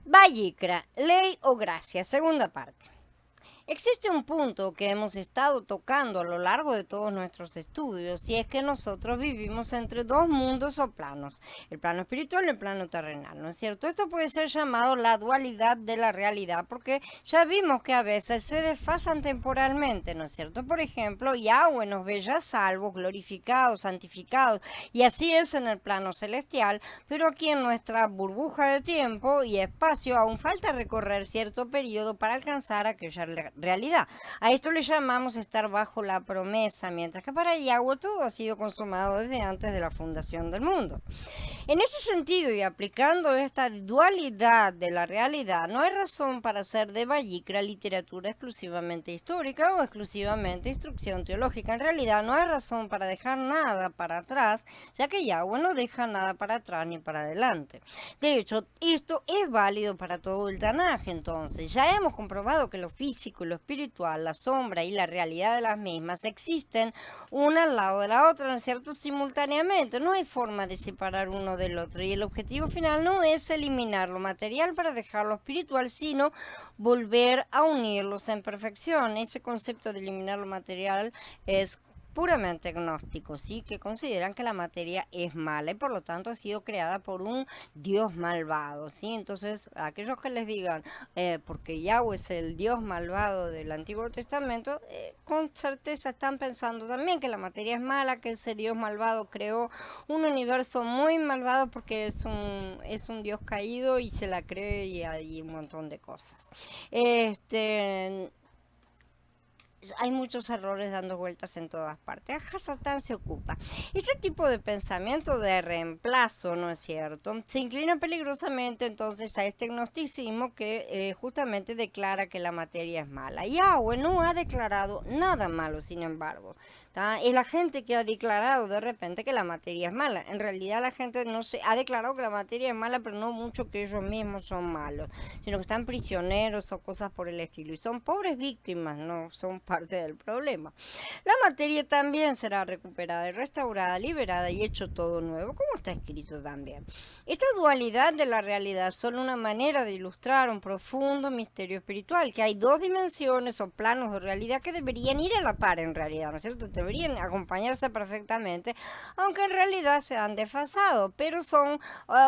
Vallicra, ley o gracia, segunda parte. Existe un punto que hemos estado tocando a lo largo de todos nuestros estudios y es que nosotros vivimos entre dos mundos o planos, el plano espiritual y el plano terrenal, ¿no es cierto? Esto puede ser llamado la dualidad de la realidad porque ya vimos que a veces se desfasan temporalmente, ¿no es cierto? Por ejemplo, Yahweh nos ve ya salvos, glorificados, santificados y así es en el plano celestial, pero aquí en nuestra burbuja de tiempo y espacio aún falta recorrer cierto periodo para alcanzar aquella realidad. A esto le llamamos estar bajo la promesa, mientras que para Yahweh todo ha sido consumado desde antes de la fundación del mundo. En este sentido y aplicando esta dualidad de la realidad, no hay razón para hacer de Vallicra literatura exclusivamente histórica o exclusivamente instrucción teológica. En realidad no hay razón para dejar nada para atrás, ya que Yahweh no deja nada para atrás ni para adelante. De hecho, esto es válido para todo el Tanaj. Entonces, ya hemos comprobado que lo físico, lo espiritual, la sombra y la realidad de las mismas existen una al lado de la otra, ¿no es cierto? Simultáneamente. No hay forma de separar uno del otro. Y el objetivo final no es eliminar lo material para dejar lo espiritual, sino volver a unirlos en perfección. Ese concepto de eliminar lo material es puramente gnósticos, ¿sí? Que consideran que la materia es mala y por lo tanto ha sido creada por un Dios malvado, ¿sí? Entonces, a aquellos que les digan, porque Yahweh es el Dios malvado del Antiguo Testamento, con certeza están pensando también que la materia es mala, que ese Dios malvado creó un universo muy malvado porque es un Dios caído y se la cree y hay un montón de cosas. Hay muchos errores dando vueltas en todas partes. Hasatán se ocupa. Este tipo de pensamiento de reemplazo, ¿no es cierto? Se inclina peligrosamente entonces a este gnosticismo que justamente declara que la materia es mala. Yahweh no ha declarado nada malo, sin embargo. Es la gente que ha declarado de repente que la materia es mala. En realidad la gente no se ha declarado que la materia es mala, pero no mucho que ellos mismos son malos, sino que están prisioneros o cosas por el estilo. Y son pobres víctimas, no son parte del problema. La materia también será recuperada y restaurada, liberada y hecho todo nuevo, como está escrito también. Esta dualidad de la realidad es solo una manera de ilustrar un profundo misterio espiritual, que hay dos dimensiones o planos de realidad que deberían ir a la par en realidad, ¿no es cierto? Deberían acompañarse perfectamente, aunque en realidad se han desfasado, pero son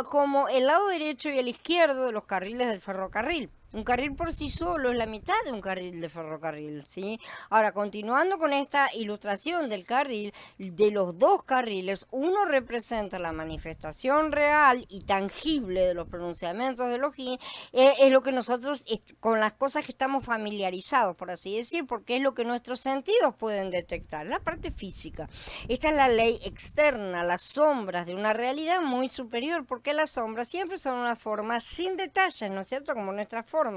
como el lado derecho y el izquierdo de los carriles del ferrocarril. Un carril por sí solo es la mitad de un carril de ferrocarril, ¿sí? Ahora, continuando con esta ilustración del carril, de los dos carriles, uno representa la manifestación real y tangible de los pronunciamientos de Elohim, es lo que nosotros, con las cosas que estamos familiarizados, por así decir, porque es lo que nuestros sentidos pueden detectar, la parte física. Esta es la ley externa, las sombras de una realidad muy superior, porque las sombras siempre son una forma sin detalles, ¿no es cierto? Como nuestra forma,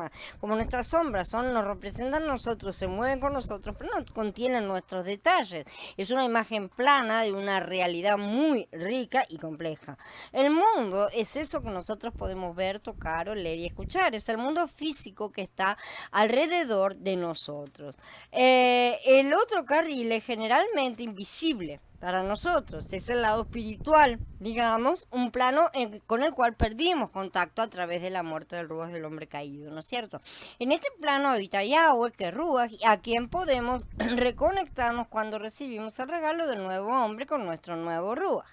como nuestras sombras nos representan a nosotros, se mueven con nosotros, pero no contienen nuestros detalles. Es una imagen plana de una realidad muy rica y compleja. El mundo es eso que nosotros podemos ver, tocar, oler y escuchar. Es el mundo físico que está alrededor de nosotros. El otro carril es generalmente invisible para nosotros, es el lado espiritual, digamos, un plano con el cual perdimos contacto a través de la muerte del Ruach del hombre caído, ¿no es cierto? En este plano habita Yahweh, que es Ruach, a quien podemos reconectarnos cuando recibimos el regalo del nuevo hombre con nuestro nuevo Ruach.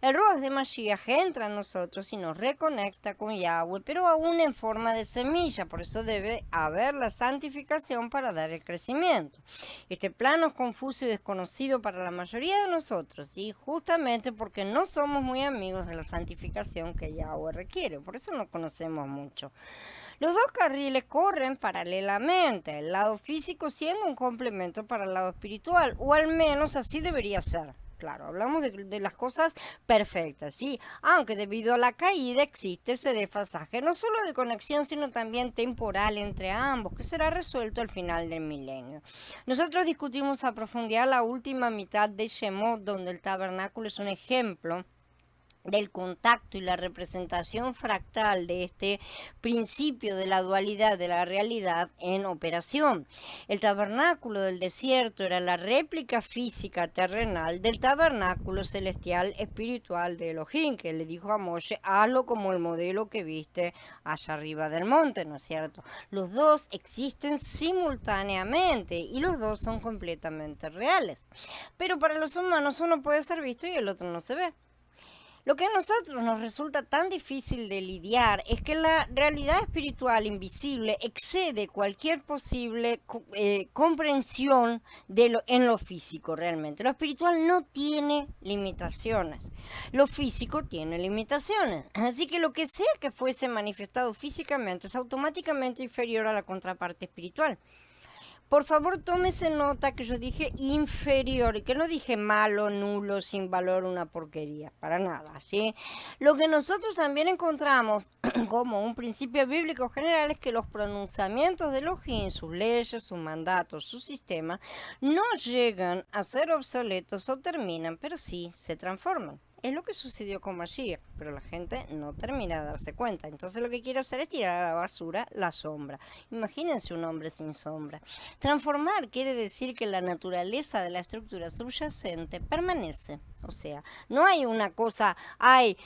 El Ruach de Mashiach entra en nosotros y nos reconecta con Yahweh, pero aún en forma de semilla, por eso debe haber la santificación para dar el crecimiento. Este plano es confuso y desconocido para la mayoría de nosotros, y justamente porque no somos muy amigos de la santificación que Yahweh requiere, por eso no conocemos mucho. Los dos carriles corren paralelamente, el lado físico siendo un complemento para el lado espiritual, o al menos así debería ser. Claro, hablamos de las cosas perfectas, sí, aunque debido a la caída existe ese desfasaje, no solo de conexión, sino también temporal entre ambos, que será resuelto al final del milenio. Nosotros discutimos a profundidad la última mitad de Shemot, donde el tabernáculo es un ejemplo del contacto y la representación fractal de este principio de la dualidad de la realidad en operación. El tabernáculo del desierto era la réplica física terrenal del tabernáculo celestial espiritual de Elohim, que le dijo a Moshe: hazlo como el modelo que viste allá arriba del monte, ¿no es cierto? Los dos existen simultáneamente y los dos son completamente reales. Pero para los humanos uno puede ser visto y el otro no se ve. Lo que a nosotros nos resulta tan difícil de lidiar es que la realidad espiritual invisible excede cualquier posible comprensión en lo físico realmente. Lo espiritual no tiene limitaciones, lo físico tiene limitaciones. Así que lo que sea que fuese manifestado físicamente es automáticamente inferior a la contraparte espiritual. Por favor, tómese nota que yo dije inferior y que no dije malo, nulo, sin valor, una porquería, para nada, ¿sí? Lo que nosotros también encontramos como un principio bíblico general es que los pronunciamientos de Elohim, sus leyes, sus mandatos, su sistema, no llegan a ser obsoletos o terminan, pero sí se transforman. Es lo que sucedió con Mashiach, pero la gente no termina de darse cuenta. Entonces lo que quiere hacer es tirar a la basura la sombra. Imagínense un hombre sin sombra. Transformar quiere decir que la naturaleza de la estructura subyacente permanece. O sea, no hay una cosa, hoy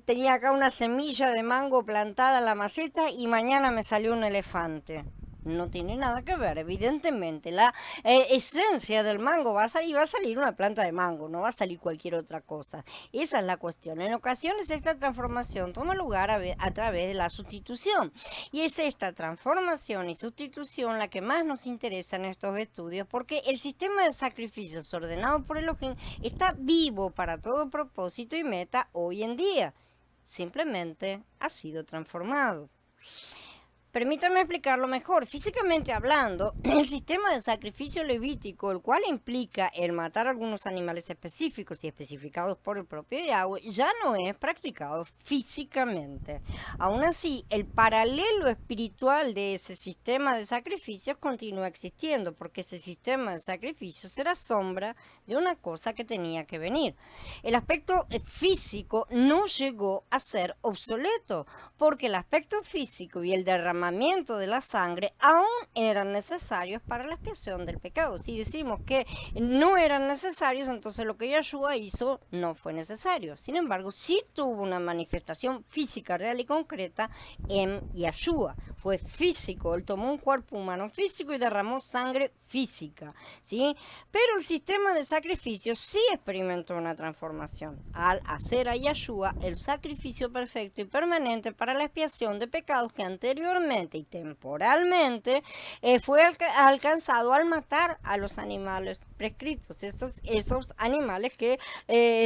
tenía acá una semilla de mango plantada en la maceta y mañana me salió un elefante. No tiene nada que ver, evidentemente. La esencia del mango va a salir una planta de mango, no va a salir cualquier otra cosa. Esa es la cuestión. En ocasiones esta transformación toma lugar a través de la sustitución. Y es esta transformación y sustitución la que más nos interesa en estos estudios, porque el sistema de sacrificios ordenado por Elohim está vivo para todo propósito y meta hoy en día. Simplemente ha sido transformado. Permítanme explicarlo mejor. Físicamente hablando, el sistema de sacrificio levítico, el cual implica el matar algunos animales específicos y especificados por el propio Yahweh, ya no es practicado físicamente. Aún así, el paralelo espiritual de ese sistema de sacrificios continúa existiendo, porque ese sistema de sacrificios era sombra de una cosa que tenía que venir. El aspecto físico no llegó a ser obsoleto, porque el aspecto físico y el derramamiento de la sangre aún eran necesarios para la expiación del pecado. Si decimos que no eran necesarios, entonces lo que Yahshua hizo no fue necesario. Sin embargo, sí tuvo una manifestación física, real y concreta en Yahshua. Fue físico, él tomó un cuerpo humano físico y derramó sangre física, ¿sí? Pero el sistema de sacrificio sí experimentó una transformación al hacer a Yahshua el sacrificio perfecto y permanente para la expiación de pecados que anteriormente y temporalmente fue alcanzado al matar a los animales prescritos, esos animales que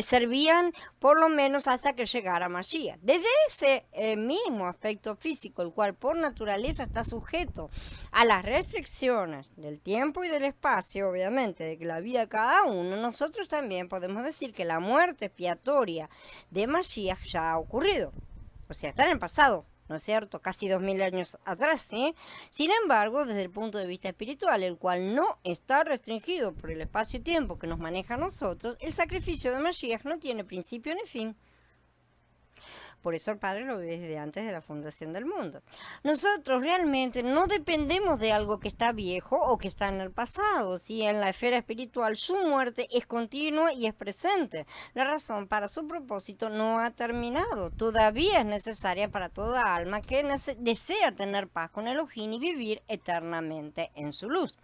servían por lo menos hasta que llegara Mashiach. Desde ese mismo aspecto físico, el cual por naturaleza está sujeto a las restricciones del tiempo y del espacio, obviamente, de la vida de cada uno, nosotros también podemos decir que la muerte expiatoria de Mashiach ya ha ocurrido. O sea, está en el pasado, ¿no es cierto? Casi 2000 años atrás, ¿sí? Sin embargo, desde el punto de vista espiritual, el cual no está restringido por el espacio y tiempo que nos maneja a nosotros, el sacrificio de Mashiach no tiene principio ni fin. Por eso el Padre lo ve desde antes de la fundación del mundo. Nosotros realmente no dependemos de algo que está viejo o que está en el pasado. Si en la esfera espiritual su muerte es continua y es presente, la razón para su propósito no ha terminado. Todavía es necesaria para toda alma que desea tener paz con Elohim y vivir eternamente en su luz.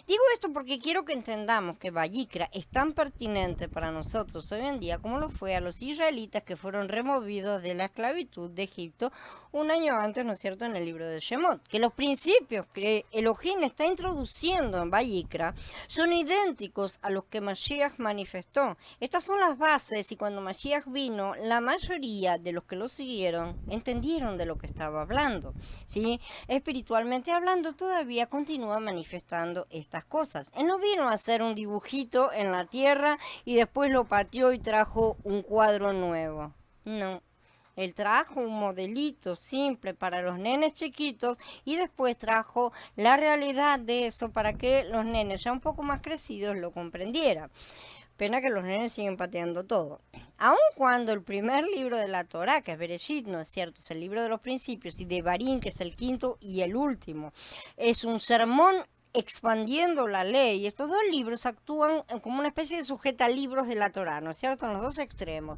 Digo esto porque quiero que entendamos que Vayikra es tan pertinente para nosotros hoy en día como lo fue a los israelitas que fueron removidos de la esclavitud de Egipto un año antes, ¿no es cierto?, en el libro de Shemot, que los principios que Elohim está introduciendo en Vayikra son idénticos a los que Mashiach manifestó. Estas son las bases y cuando Mashiach vino, la mayoría de los que lo siguieron entendieron de lo que estaba hablando, ¿sí? Espiritualmente hablando, todavía continúa manifestando estas cosas. Él no vino a hacer un dibujito en la tierra y después lo pateó y trajo un cuadro nuevo. No. Él trajo un modelito simple para los nenes chiquitos y después trajo la realidad de eso para que los nenes ya un poco más crecidos lo comprendieran. Pena que los nenes siguen pateando todo. Aun cuando el primer libro de la Torá, que es Bereshit, no es cierto, es el libro de los principios, y Devarim, que es el quinto y el último, es un sermón expandiendo la ley. Estos dos libros actúan como una especie de sujetalibros de la Torá, ¿no es cierto? En los dos extremos.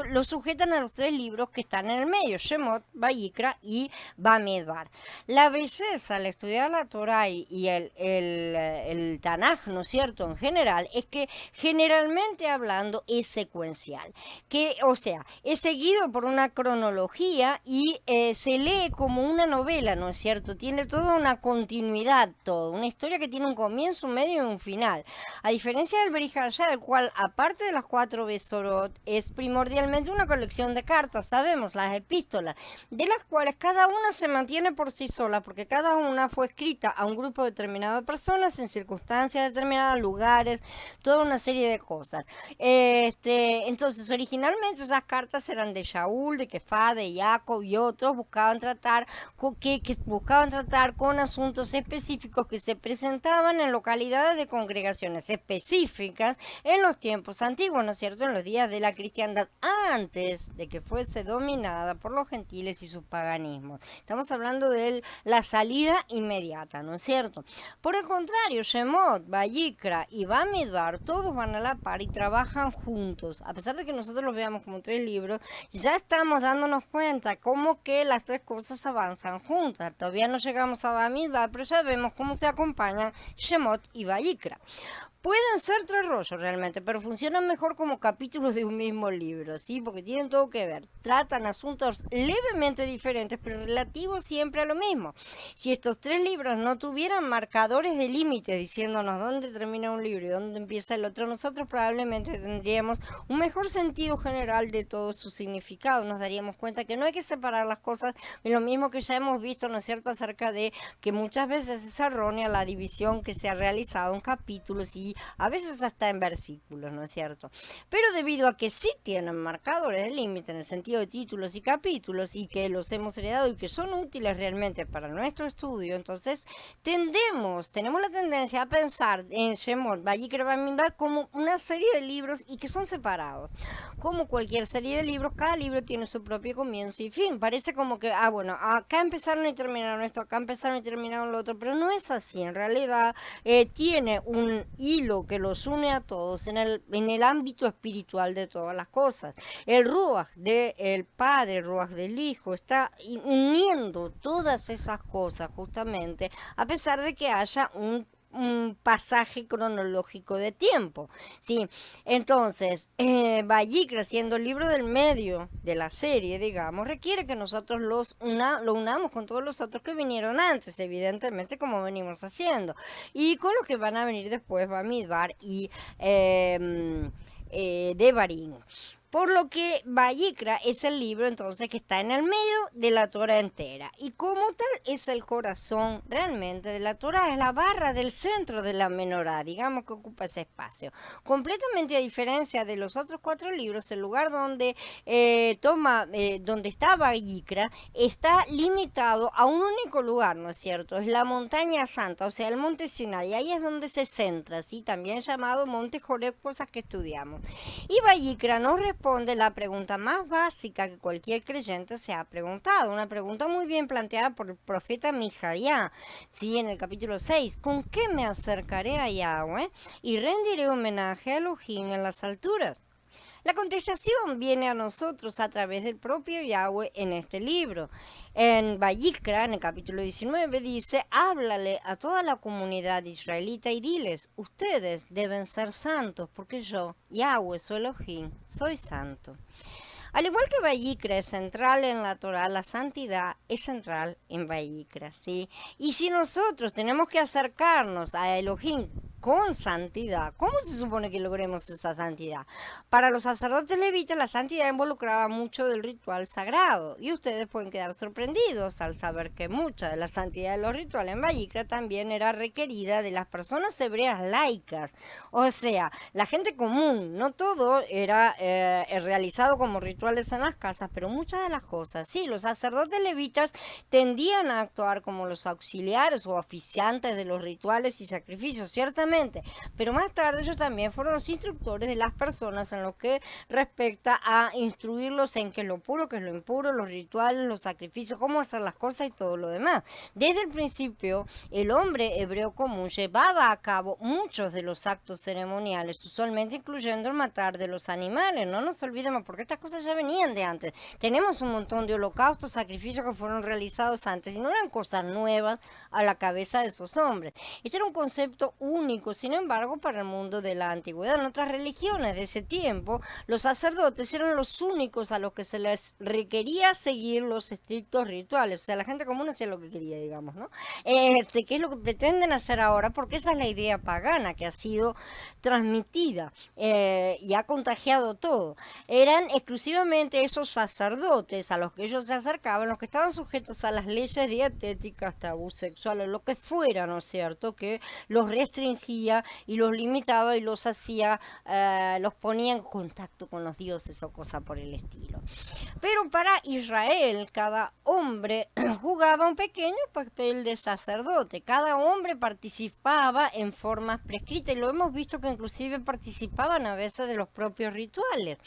Lo sujetan a los tres libros que están en el medio, Shemot, Vayikra y Bamidbar. La belleza al estudiar la Torá y el Tanaj, ¿no es cierto? En general, es que generalmente hablando es secuencial. O sea, es seguido por una cronología y se lee como una novela, ¿no es cierto? Tiene toda una continuidad, todo, una historia que tiene un comienzo, un medio y un final. A diferencia del Berihayá, el cual, aparte de las 4 Besorot, es primordialmente una colección de cartas, sabemos, las epístolas, de las cuales cada una se mantiene por sí sola, porque cada una fue escrita a un grupo determinado de personas, en circunstancias determinadas, lugares, toda una serie de cosas. Entonces, originalmente esas cartas eran de Shaul, de Kefá, de Jacob y otros, buscaban tratar con asuntos específicos que se presentaban en localidades de congregaciones específicas en los tiempos antiguos, ¿no es cierto?, en los días de la cristiandad, antes de que fuese dominada por los gentiles y su paganismo. Estamos hablando de la salida inmediata, ¿no es cierto? Por el contrario, Shemot, Vayikra y Bamidbar, todos van a la par y trabajan juntos. A pesar de que nosotros los veamos como 3 libros, ya estamos dándonos cuenta cómo que las 3 cosas avanzan juntas. Todavía no llegamos a Bamidbar, pero ya vemos cómo se acompañan Shemot y Vayikra. Pueden ser 3 rollos realmente, pero funcionan mejor como capítulos de un mismo libro, ¿sí? Porque tienen todo que ver. Tratan asuntos levemente diferentes, pero relativos siempre a lo mismo. Si estos 3 libros no tuvieran marcadores de límites diciéndonos dónde termina un libro y dónde empieza el otro, nosotros probablemente tendríamos un mejor sentido general de todo su significado. Nos daríamos cuenta que no hay que separar las cosas, y lo mismo que ya hemos visto, ¿no es cierto?, acerca de que muchas veces es errónea la división que se ha realizado en capítulos y a veces hasta en versículos, ¿no es cierto? Pero debido a que sí tienen marcadores de límite en el sentido de títulos y capítulos y que los hemos heredado y que son útiles realmente para nuestro estudio, entonces tenemos la tendencia a pensar en Shemot, Vayikra, Bamidbar como una serie de libros y que son separados. Como cualquier serie de libros, cada libro tiene su propio comienzo y fin. Parece como que, bueno, acá empezaron y terminaron esto, acá empezaron y terminaron lo otro, pero no es así. En realidad tiene un hilo que los une a todos en el ámbito espiritual de todas las cosas. El Ruach del Padre, el Ruach del Hijo, está uniendo todas esas cosas justamente, a pesar de que haya un pasaje cronológico de tiempo, ¿sí? Entonces, Vayikra, siendo el libro del medio de la serie, digamos, requiere que nosotros lo unamos con todos los otros que vinieron antes, evidentemente, como venimos haciendo, y con los que van a venir después, Bamidbar y Devarim. Por lo que Vayikra es el libro entonces que está en el medio de la Torá entera. Y como tal es el corazón realmente de la Torá, es la barra del centro de la menorá, digamos que ocupa ese espacio. Completamente a diferencia de los otros 4 libros, el lugar donde donde está Vayikra está limitado a un único lugar, ¿no es cierto? Es la montaña santa, o sea, el monte Sinai, y ahí es donde se centra, ¿sí? También llamado monte Joreb, cosas que estudiamos. Y Vayikra nos responde la pregunta más básica que cualquier creyente se ha preguntado, una pregunta muy bien planteada por el profeta Mijaía, sí, en el capítulo 6, ¿con qué me acercaré a Yahweh y rendiré homenaje a Elohim en las alturas? La contestación viene a nosotros a través del propio Yahweh en este libro. En Vayikra, en el capítulo 19, dice, háblale a toda la comunidad israelita y diles, ustedes deben ser santos porque yo, Yahweh, su Elohim, soy santo. Al igual que Vayikra es central en la Torá, la santidad es central en Vayikra, ¿sí? Y si nosotros tenemos que acercarnos a Elohim con santidad, ¿cómo se supone que logremos esa santidad? Para los sacerdotes levitas la santidad involucraba mucho del ritual sagrado y ustedes pueden quedar sorprendidos al saber que mucha de la santidad de los rituales en Vayikra también era requerida de las personas hebreas laicas, o sea, la gente común. No todo era realizado como rituales en las casas, pero muchas de las cosas sí. Los sacerdotes levitas tendían a actuar como los auxiliares o oficiantes de los rituales y sacrificios. Ciertamente absolutamente. Pero más tarde ellos también fueron los instructores de las personas en lo que respecta a instruirlos en qué es lo puro, qué es lo impuro, los rituales, los sacrificios, cómo hacer las cosas y todo lo demás. Desde el principio, el hombre hebreo común llevaba a cabo muchos de los actos ceremoniales, usualmente incluyendo el matar de los animales. No nos olvidemos, porque estas cosas ya venían de antes. Tenemos un montón de holocaustos, sacrificios que fueron realizados antes y no eran cosas nuevas a la cabeza de esos hombres. Este era un concepto único, sin embargo, para el mundo de la antigüedad. En otras religiones de ese tiempo, los sacerdotes eran los únicos a los que se les requería seguir los estrictos rituales. O sea, la gente común hacía lo que quería, digamos, ¿no? ¿Qué es lo que pretenden hacer ahora? Porque esa es la idea pagana que ha sido transmitida y ha contagiado todo. Eran exclusivamente esos sacerdotes a los que ellos se acercaban, los que estaban sujetos a las leyes dietéticas, tabú sexuales, lo que fuera, ¿no es cierto?, que los restringía y los limitaba y los hacía, los ponía en contacto con los dioses o cosa por el estilo. Pero para Israel, cada hombre jugaba un pequeño papel de sacerdote. Cada hombre participaba en formas prescritas y lo hemos visto que inclusive participaban a veces de los propios rituales.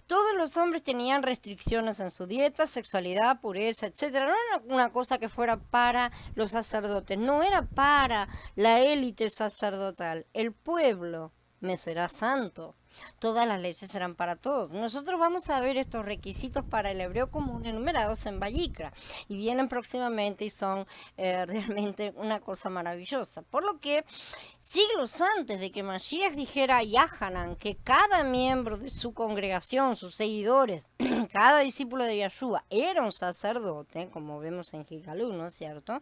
Todos los hombres tenían restricciones en su dieta, sexualidad, pureza, etcétera. No era una cosa que fuera para los sacerdotes, no era para la élite sacerdotal. El pueblo me será santo. Todas las leyes serán para todos. Nosotros vamos a ver estos requisitos para el hebreo común enumerados en Vayikra y vienen próximamente y son realmente una cosa maravillosa. Por lo que siglos antes de que Mashiach dijera a Yahanan que cada miembro de su congregación, sus seguidores, cada discípulo de Yahshua era un sacerdote, como vemos en Gigalú, ¿no es cierto?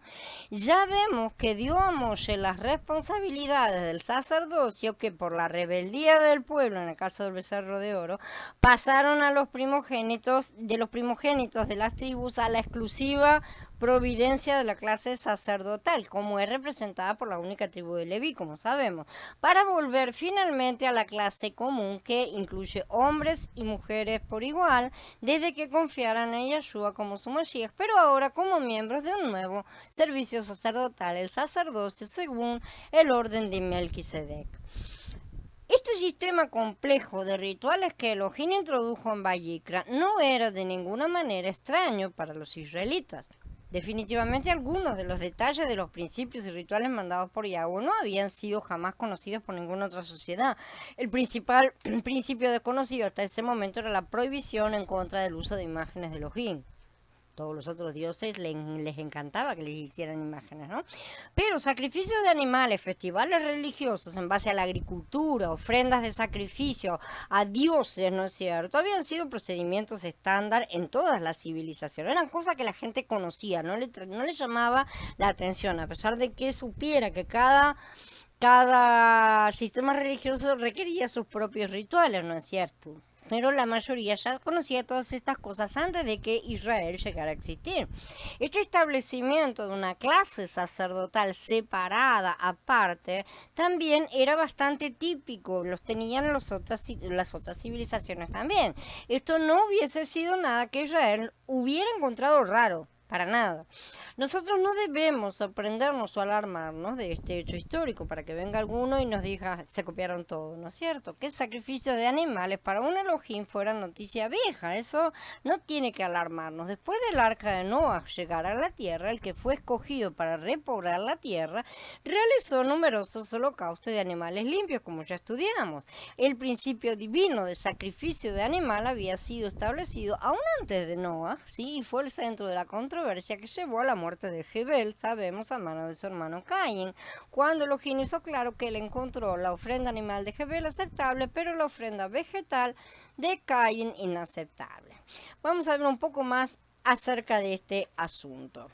Ya vemos que dio a Moshe las responsabilidades del sacerdocio que por la rebeldía del pueblo, en el caso del becerro de oro, pasaron a los primogénitos de las tribus a la exclusiva providencia de la clase sacerdotal, como es representada por la única tribu de Leví, como sabemos, para volver finalmente a la clase común que incluye hombres y mujeres por igual, desde que confiaran en Yahshua como su Mashiach, pero ahora como miembros de un nuevo servicio sacerdotal, el sacerdocio según el orden de Melquisedec. Este sistema complejo de rituales que Elohim introdujo en Vayikra no era de ninguna manera extraño para los israelitas. Definitivamente algunos de los detalles de los principios y rituales mandados por Yahweh no habían sido jamás conocidos por ninguna otra sociedad. El principal principio desconocido hasta ese momento era la prohibición en contra del uso de imágenes de Elohim. Todos los otros dioses les encantaba que les hicieran imágenes, ¿no? Pero sacrificios de animales, festivales religiosos en base a la agricultura, ofrendas de sacrificio a dioses, ¿no es cierto?, habían sido procedimientos estándar en todas las civilizaciones. Eran cosas que la gente conocía, no le llamaba la atención, a pesar de que supiera que cada sistema religioso requería sus propios rituales, ¿no es cierto? Pero la mayoría ya conocía todas estas cosas antes de que Israel llegara a existir. Este establecimiento de una clase sacerdotal separada, aparte, también era bastante típico. Los tenían las otras civilizaciones también. Esto no hubiese sido nada que Israel hubiera encontrado raro. Para nada. Nosotros no debemos sorprendernos o alarmarnos de este hecho histórico para que venga alguno y nos diga se copiaron todo, ¿no es cierto? Que sacrificios de animales para un Elohim fuera noticia vieja. Eso no tiene que alarmarnos. Después del arca de Noah llegar a la tierra, el que fue escogido para repoblar la tierra realizó numerosos holocaustos de animales limpios, como ya estudiamos. El principio divino de sacrificio de animal había sido establecido aún antes de Noah, ¿sí? Y fue el centro de la controversia que llevó a la muerte de Hebel, sabemos, a mano de su hermano Caín, cuando Elohim hizo claro que él encontró la ofrenda animal de Hebel aceptable, pero la ofrenda vegetal de Caín inaceptable. Vamos a ver un poco más acerca de este asunto.